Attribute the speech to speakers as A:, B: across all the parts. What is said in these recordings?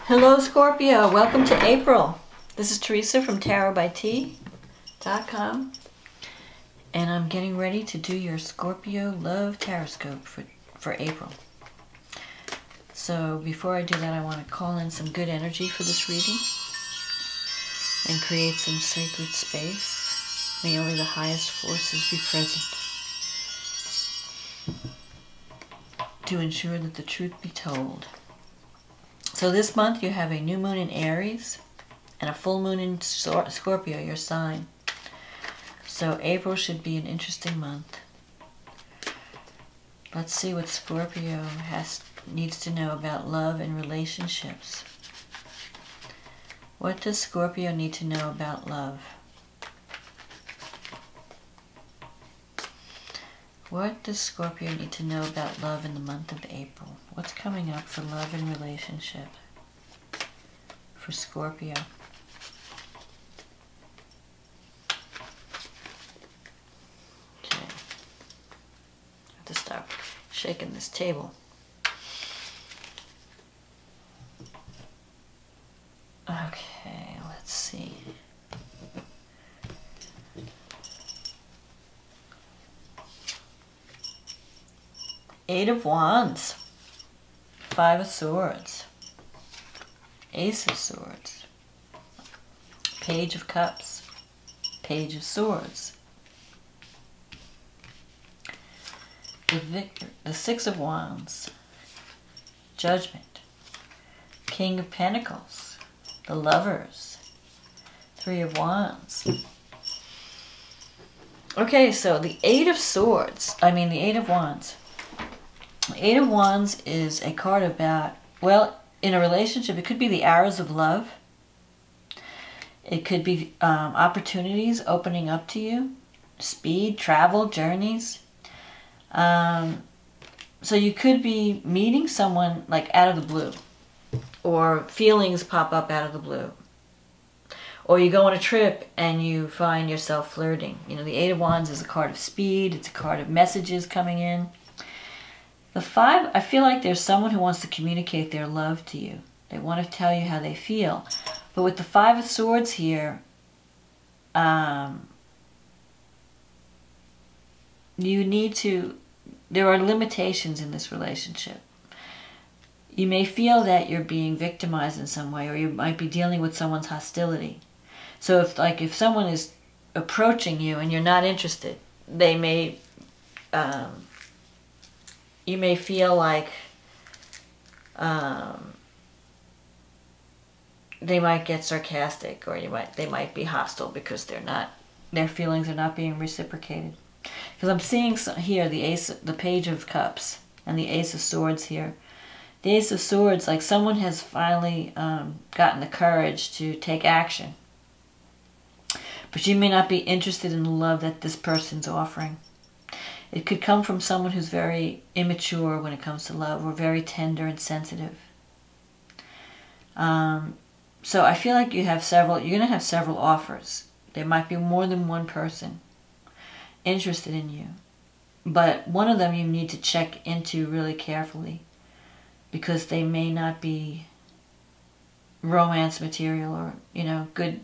A: Hello Scorpio, welcome to April. This is Teresa from tarotbyt.com, and I'm getting ready to do your Scorpio Love TarotScope for April. So before I do that, I want to call in some good energy for this reading and create some sacred space. May only the highest forces be present to ensure that the truth be told. So this month you have a new moon in Aries and a full moon in Scorpio, your sign. So April should be an interesting month. Let's see what Scorpio needs to know about love and relationships. What does Scorpio need to know about love? What does Scorpio need to know about love in the month of April? What's coming up for love and relationship for Scorpio? Okay. I have to stop shaking this table. Okay, let's see. Eight of Wands, Five of Swords, Ace of Swords, Page of Cups, Page of Swords, the Six of Wands, Judgment, King of Pentacles, the Lovers, Three of Wands. Okay, so the Eight of Wands. The Eight of Wands is a card about, well, in a relationship, it could be the arrows of love. It could be opportunities opening up to you, speed, travel, journeys. So you could be meeting someone like out of the blue, or feelings pop up out of the blue. Or you go on a trip and you find yourself flirting. You know, the Eight of Wands is a card of speed. It's a card of messages coming in. The Five, I feel like there's someone who wants to communicate their love to you. They want to tell you how they feel. But with the Five of Swords here, there are limitations in this relationship. You may feel that you're being victimized in some way, or you might be dealing with someone's hostility. So if someone is approaching you and you're not interested, they may... you may feel like they might get sarcastic, or they might be hostile because their feelings are not being reciprocated. Because I'm seeing here the Page of Cups and the Ace of Swords here. The Ace of Swords, like someone has finally gotten the courage to take action. But you may not be interested in the love that this person's offering. It could come from someone who's very immature when it comes to love, or very tender and sensitive. So I feel like you're going to have several offers. There might be more than one person interested in you. But one of them you need to check into really carefully, because they may not be romance material, or, good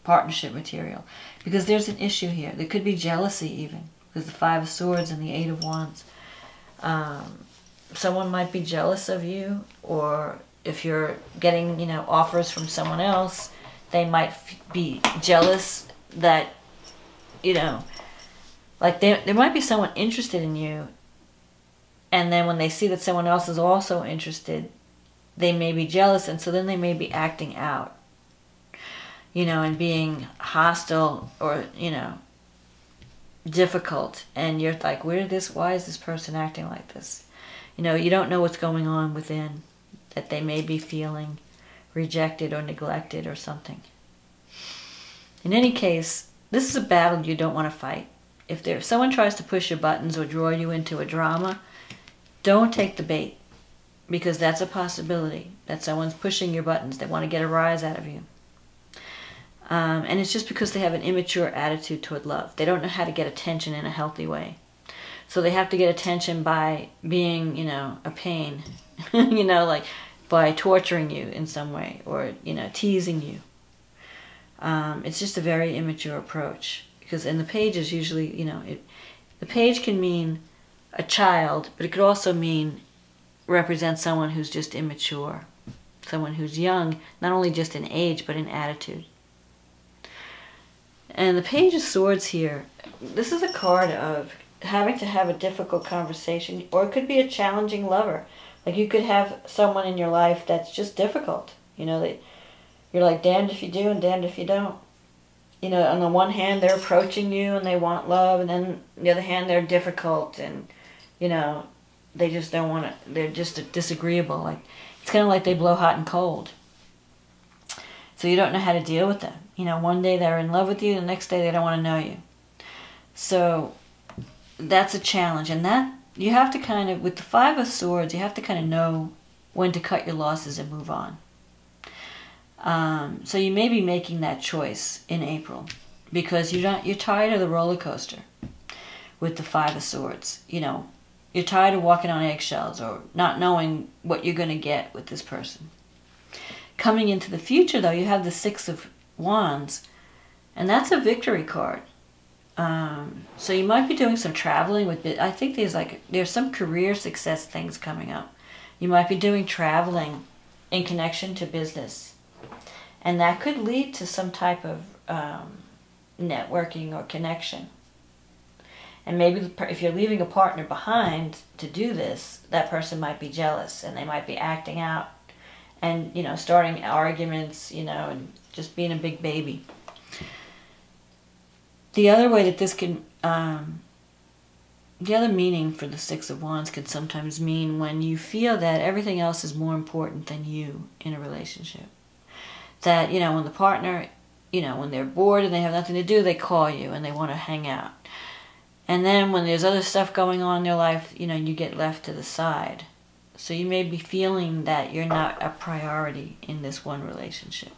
A: partnership material. Because there's an issue here. There could be jealousy even. Because the Five of Swords and the Eight of Wands. Someone might be jealous of you, or if you're getting, offers from someone else, they might be jealous that, like there might be someone interested in you, and then when they see that someone else is also interested, they may be jealous, and so then they may be acting out, and being hostile, or, difficult, and you're like, why is this person acting like this? You don't know what's going on within, that they may be feeling rejected or neglected or something. In any case, this is a battle you don't want to fight. If someone tries to push your buttons or draw you into a drama, don't take the bait, because that's a possibility that someone's pushing your buttons. They want to get a rise out of you. And it's just because they have an immature attitude toward love. They don't know how to get attention in a healthy way. So they have to get attention by being, a pain. Like by torturing you in some way, or, you know, teasing you. It's just a very immature approach, because in the pages usually, you know, the page can mean a child, but it could also mean represent someone who's just immature, someone who's young, not only just in age, but in attitude. And the Page of Swords here, this is a card of having to have a difficult conversation, or it could be a challenging lover. Like, you could have someone in your life that's just difficult. You know, you're like damned if you do and damned if you don't. You know, on the one hand, they're approaching you and they want love, and then on the other hand, they're difficult and, you know, they just don't want to, they're just disagreeable. Like, it's kind of like they blow hot and cold. So you don't know how to deal with them. You know, one day they're in love with you, the next day they don't want to know you. So that's a challenge. And that, you have to kind of, with the Five of Swords, you have to kind of know when to cut your losses and move on. So you may be making that choice in April, because you're tired of the roller coaster with the Five of Swords. You know, you're tired of walking on eggshells or not knowing what you're going to get with this person. Coming into the future, though, you have the Six of Wands, and that's a victory card. So you might be doing some traveling with it. I think there's some career success things coming up. You might be doing traveling in connection to business, and that could lead to some type of networking or connection. And maybe if you're leaving a partner behind to do this, that person might be jealous, and they might be acting out and, you know, starting arguments, you know, and just being a big baby. The other way that this can, the other meaning for the Six of Wands could sometimes mean when you feel that everything else is more important than you in a relationship. That, you know, when the partner, you know, when they're bored and they have nothing to do, they call you and they want to hang out. And then when there's other stuff going on in their life, you know, you get left to the side. So you may be feeling that you're not a priority in this one relationship.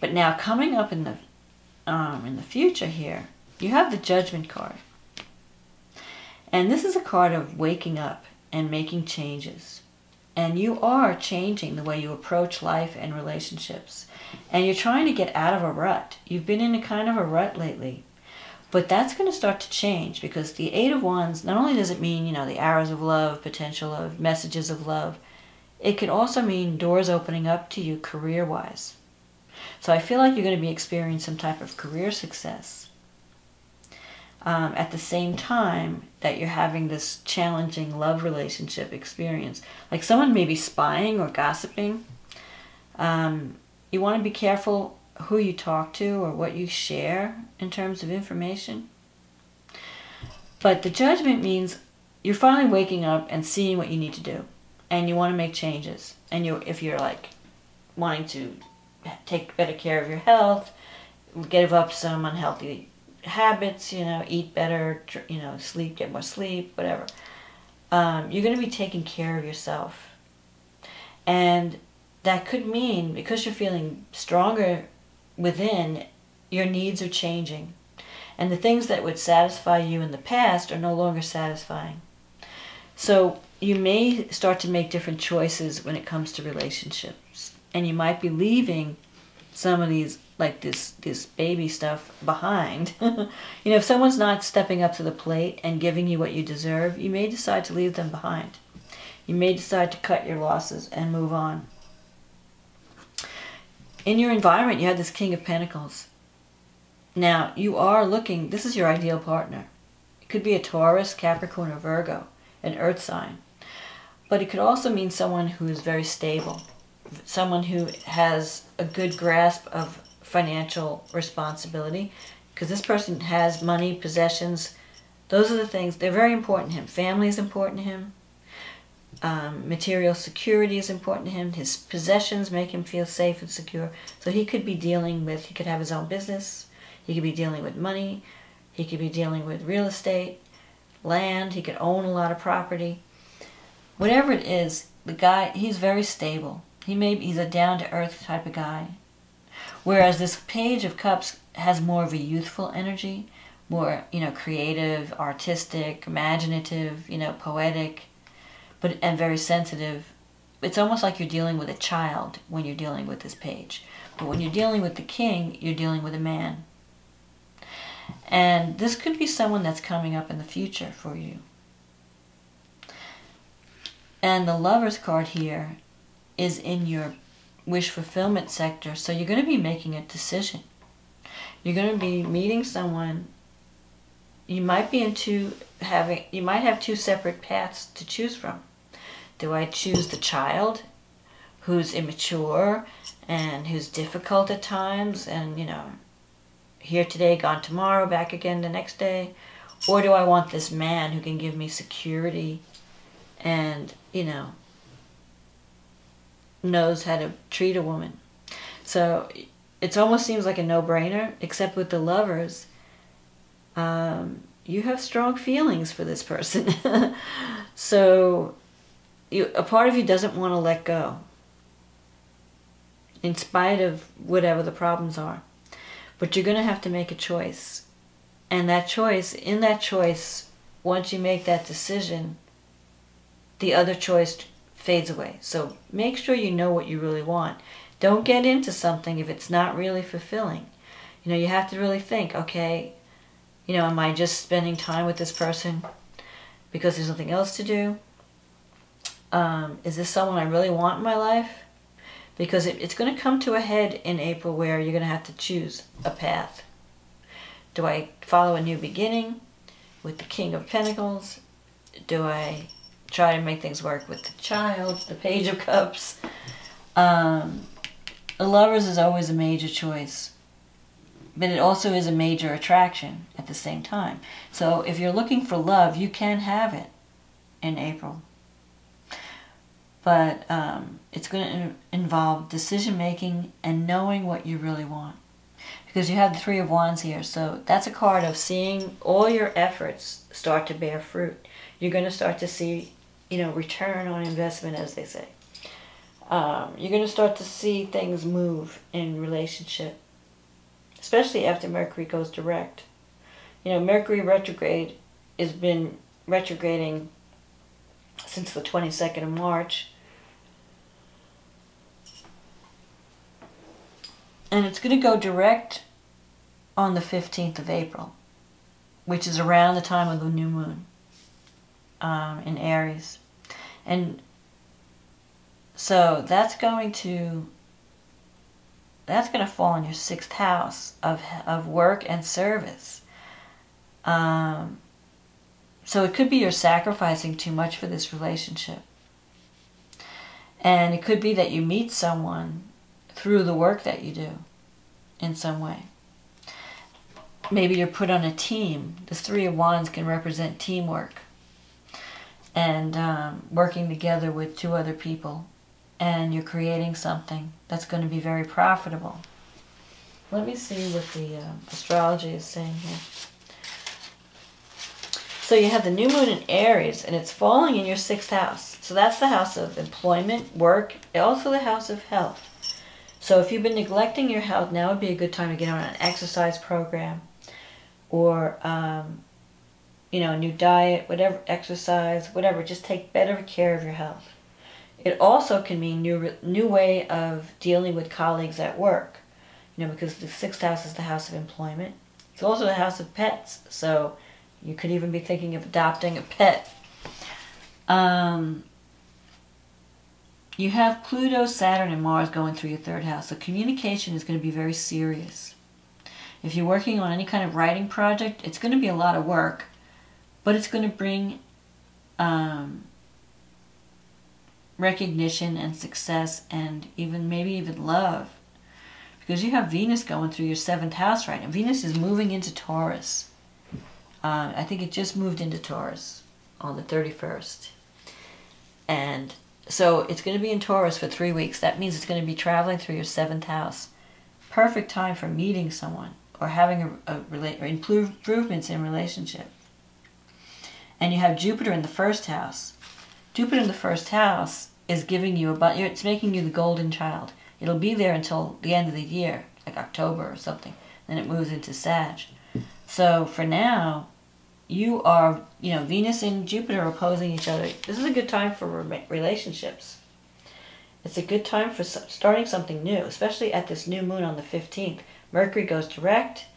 A: But now coming up in the future here, you have the Judgment card. And this is a card of waking up and making changes. And you are changing the way you approach life and relationships. And you're trying to get out of a rut. You've been in a kind of a rut lately. But that's going to start to change, because the Eight of Wands, not only does it mean, you know, the arrows of love, potential of messages of love, it could also mean doors opening up to you career-wise. So I feel like you're going to be experiencing some type of career success at the same time that you're having this challenging love relationship experience. Like, someone may be spying or gossiping. You want to be careful who you talk to or what you share in terms of information. But the Judgment means you're finally waking up and seeing what you need to do, and you want to make changes. And if you're like wanting to take better care of your health, give up some unhealthy habits, you know, eat better, you know, sleep, get more sleep, whatever. You're going to be taking care of yourself. And that could mean, because you're feeling stronger within, your needs are changing. And the things that would satisfy you in the past are no longer satisfying. So you may start to make different choices when it comes to relationships. And you might be leaving some of these, like this baby stuff behind. You know, if someone's not stepping up to the plate and giving you what you deserve, you may decide to leave them behind. You may decide to cut your losses and move on. In your environment, you have this King of Pentacles. Now, you are looking, this is your ideal partner. It could be a Taurus, Capricorn, or Virgo, an earth sign. But it could also mean someone who is very stable, someone who has a good grasp of financial responsibility, because this person has money, possessions. Those are the things, they're very important to him. Family is important to him. Material security is important to him. His possessions make him feel safe and secure. So he could be dealing with, he could have his own business. He could be dealing with money. He could be dealing with real estate, land. He could own a lot of property. Whatever it is, the guy, he's very stable. He's a down-to-earth type of guy. Whereas this Page of Cups has more of a youthful energy, more, you know, creative, artistic, imaginative, you know, poetic, and very sensitive. it's almost like you're dealing with a child when you're dealing with this page. But when you're dealing with the king, you're dealing with a man. And this could be someone that's coming up in the future for you. And the Lovers card here is in your wish fulfillment sector. So you're going to be making a decision. You're going to be meeting someone. You might be you might have two separate paths to choose from. Do I choose the child who's immature and who's difficult at times and, you know, here today, gone tomorrow, back again the next day? Or do I want this man who can give me security and, you know, knows how to treat a woman? So it almost seems like a no-brainer, except with the Lovers, you have strong feelings for this person. So a part of you doesn't want to let go, in spite of whatever the problems are. But you're going to have to make a choice. And that choice, once you make that decision, the other choice fades away. So make sure you know what you really want. Don't get into something if it's not really fulfilling. You know, you have to really think, okay, you know, am I just spending time with this person because there's nothing else to do? Is this someone I really want in my life? Because it's going to come to a head in April where you're going to have to choose a path. Do I follow a new beginning with the King of Pentacles? Do I try to make things work with the child, the Page of Cups? The Lovers is always a major choice. But it also is a major attraction at the same time. So if you're looking for love, you can have it in April. But it's going to involve decision-making and knowing what you really want. Because you have the Three of Wands here. So that's a card of seeing all your efforts start to bear fruit. You're going to start to see, you know, return on investment, as they say. You're going to start to see things move in relationship. Especially after Mercury goes direct. You know, Mercury retrograde has been retrograding since the 22nd of March. And it's going to go direct on the 15th of April, which is around the time of the new moon in Aries. And so that's going to fall in your 6th house of work and service. So it could be you're sacrificing too much for this relationship. And it could be that you meet someone through the work that you do in some way. Maybe you're put on a team. The Three of Wands can represent teamwork. And working together with two other people. And you're creating something that's going to be very profitable. Let me see what the astrology is saying here. So you have the new moon in Aries, and it's falling in your 6th house. So that's the house of employment, work, also the house of health. So if you've been neglecting your health, now would be a good time to get on an exercise program. Or, you know, a new diet, whatever, exercise, whatever. Just take better care of your health. It also can mean new way of dealing with colleagues at work. You know, because the 6th house is the house of employment. It's also the house of pets. So you could even be thinking of adopting a pet. You have Pluto, Saturn, and Mars going through your 3rd house. So communication is going to be very serious. If you're working on any kind of writing project, it's going to be a lot of work. But it's going to bring recognition and success and maybe even love. Because you have Venus going through your 7th house right now. Venus is moving into Taurus. I think it just moved into Taurus on the 31st. And so it's going to be in Taurus for 3 weeks. That means it's going to be traveling through your 7th house. Perfect time for meeting someone or having improvements in relationship. And you have Jupiter in the 1st house. Jupiter in the 1st house is giving you it's making you the golden child. It'll be there until the end of the year, like October or something. Then it moves into Sag. So for now, you are, you know, Venus and Jupiter are opposing each other. This is a good time for relationships. It's a good time for starting something new, especially at this new moon on the 15th. Mercury goes direct.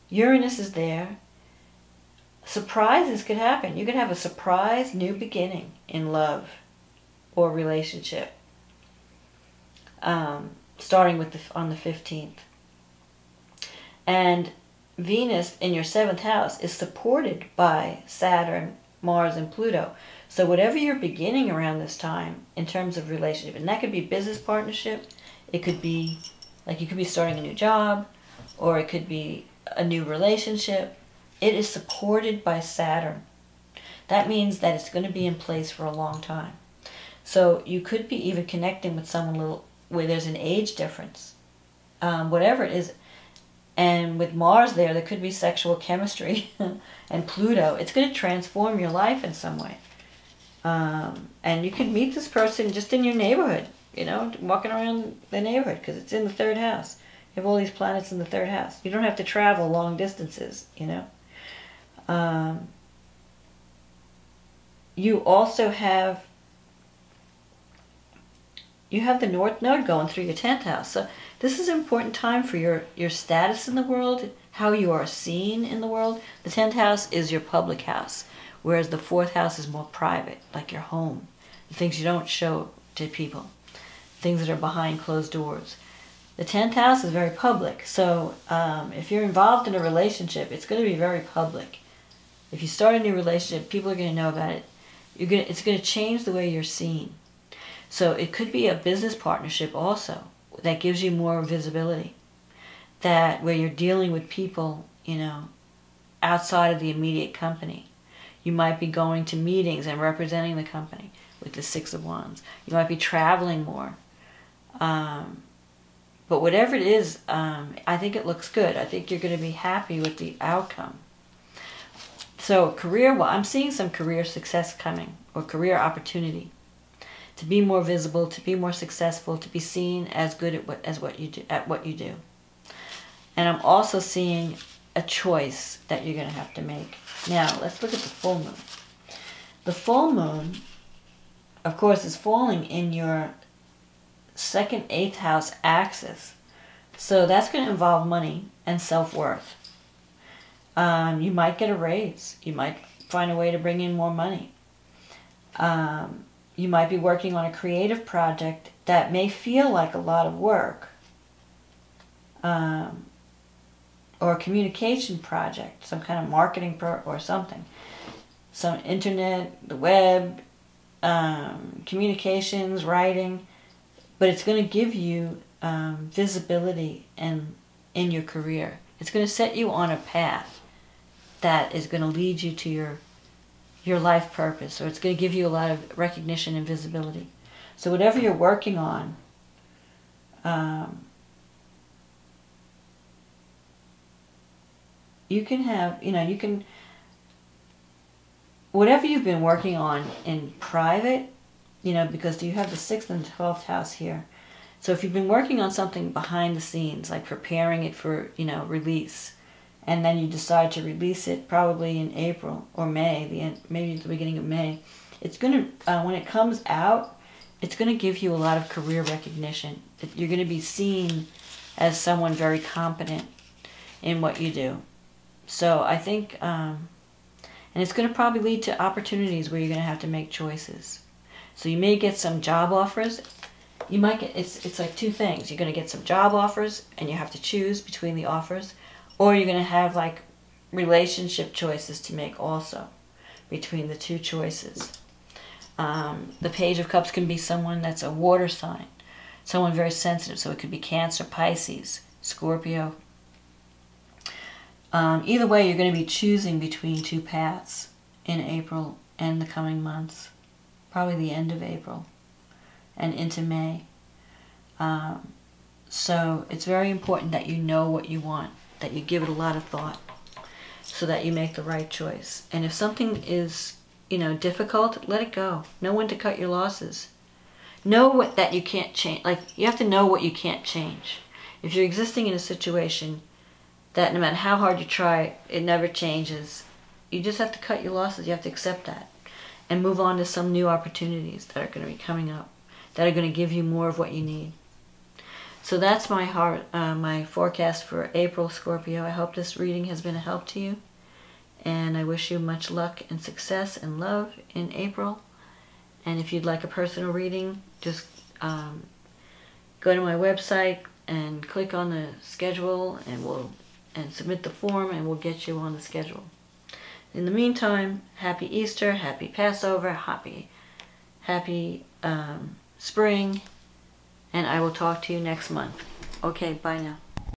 A: Uranus is there. Surprises could happen. You could have a surprise new beginning in love or relationship, starting with on the 15th. And Venus in your 7th house is supported by Saturn, Mars, and Pluto. So whatever you're beginning around this time in terms of relationship, and that could be business partnership, it could be like you could be starting a new job, or it could be a new relationship. It is supported by Saturn. That means that it's going to be in place for a long time. So you could be even connecting with someone where there's an age difference, whatever it is. And with Mars there could be sexual chemistry. And Pluto, it's going to transform your life in some way. And you can meet this person just in your neighborhood, you know, walking around the neighborhood, because it's in the 3rd house. You have all these planets in the 3rd house. You don't have to travel long distances, you know. You also have the North Node going through your 10th house. So this is an important time for your status in the world, how you are seen in the world. The 10th house is your public house, whereas the 4th house is more private, like your home, the things you don't show to people, things that are behind closed doors. The 10th house is very public, so if you're involved in a relationship, it's going to be very public. If you start a new relationship, people are going to know about it. It's going to change the way you're seen. So it could be a business partnership also that gives you more visibility. That where you're dealing with people, you know, outside of the immediate company. You might be going to meetings and representing the company with the 6 of Wands. You might be traveling more. But whatever it is, I think it looks good. I think you're going to be happy with the outcome. So career, I'm seeing some career success coming, or career opportunity. To be more visible, to be more successful, to be seen as good at what you do. And I'm also seeing a choice that you're going to have to make. Now, let's look at the full moon. The full moon, of course, is falling in your 2nd, 8th house axis. So that's going to involve money and self-worth. You might get a raise. You might find a way to bring in more money. You might be working on a creative project that may feel like a lot of work. Or a communication project, some kind of marketing or something. Some internet, the web, communications, writing. But it's going to give you visibility in your career. It's going to set you on a path that is going to lead you to your life purpose, or it's going to give you a lot of recognition and visibility. So whatever you're working on, you can have, you can, whatever you've been working on in private, because you have the 6th and 12th house here. So if you've been working on something behind the scenes, like preparing it for, release, and then you decide to release it probably in April or May, maybe at the beginning of May, it's going to, when it comes out, it's going to give you a lot of career recognition. You're going to be seen as someone very competent in what you do. So I think, and it's going to probably lead to opportunities where you're going to have to make choices. So you may get some job offers. You might get, it's like 2 things. You're going to get some job offers and you have to choose between the offers. Or you're going to have like relationship choices to make also between the 2 choices. The Page of Cups can be someone that's a water sign. Someone very sensitive. So it could be Cancer, Pisces, Scorpio. Either way, you're going to be choosing between 2 paths in April and the coming months. Probably the end of April and into May. So it's very important that you know what you want, that you give it a lot of thought so that you make the right choice. And if something is, difficult, let it go. Know when to cut your losses. Know that you can't change. Like, you have to know what you can't change. If you're existing in a situation that no matter how hard you try, it never changes, you just have to cut your losses. You have to accept that and move on to some new opportunities that are going to be coming up. that are going to give you more of what you need. So that's my my forecast for April, Scorpio. I hope this reading has been a help to you. And I wish you much luck and success and love in April. And if you'd like a personal reading, just go to my website and click on the schedule, and submit the form, and we'll get you on the schedule. In the meantime, happy Easter, happy Passover, happy spring, and I will talk to you next month. Okay, bye now.